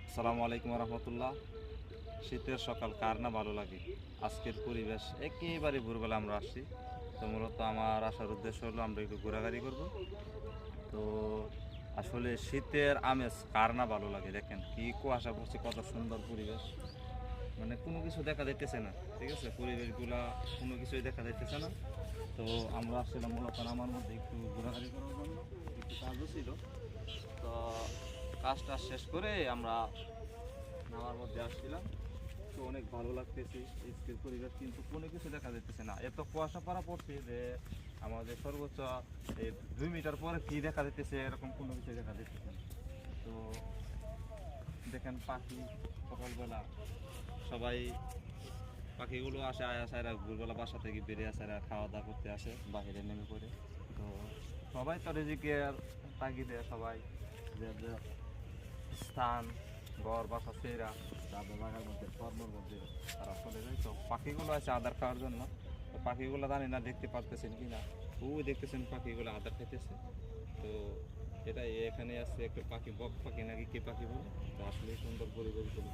আসসালামু আলাইকুম রহমতুল্লাহ। শীতের সকাল কার না ভালো লাগে। আজকের পরিবেশ একেবারে ভোরবেলা আমরা আসছি। তো মূলত আমার আসার উদ্দেশ্য হলো আমরা একটু ঘোরাঘুরি করব। তো আসলে শীতের আমেজ কার না ভালো লাগে। দেখেন কি কুয়াশা পড়ছে, কত সুন্দর পরিবেশ, মানে কোনো কিছু দেখা যাইতেছে না। ঠিক আছে, পরিবেশগুলা কোনো কিছুই দেখা যাইতেছে না। তো আমরা আসছিলাম মূলত আমার মধ্যে একটু ঘোরাঘুরি করার জন্য, একটু কাজও ছিল। তো কাজটা শেষ করে আমরা নামার মধ্যে আসছিলাম। তো অনেক ভালো লাগতেছে আজকের পরিবেশ, কিন্তু কোনো কিছু দেখা যাইতেছে না। এত কুয়াশা পড়া পড়ছে যে আমাদের সর্বোচ্চ এই 2 মিটার পরে কি দেখা যাইতেছে এরকম কোনো কিছু দেখা যাইতেছে না। তো দেখেন পাখি সকালবেলা সবাই, পাখিগুলো আসে আসে এরা ভোরবেলা বাসা থেকে বেরিয়ে আসে, এরা খাওয়া দাওয়া করতে আসে বাইরে নেমে পড়ে। তো সবাই তো রিজিকের তাগিদে সবাই যে যে স্থান ঘর বাসা সেরা তাদের জায়গার মধ্যে কর্মের মধ্যে তারা চলে যায়। তো পাখিগুলো আছে আদার খাওয়ার জন্য। তো পাখিগুলো জানি না দেখতে পারতেছেন কি না, ওই দেখতেছেন পাখিগুলো আদার খাইতেছে। তো এটা এখানে আছে একটা পাখি, বক পাখি নাকি কি পাখি বলে। তো আসলে সুন্দর পরিবেশগুলো।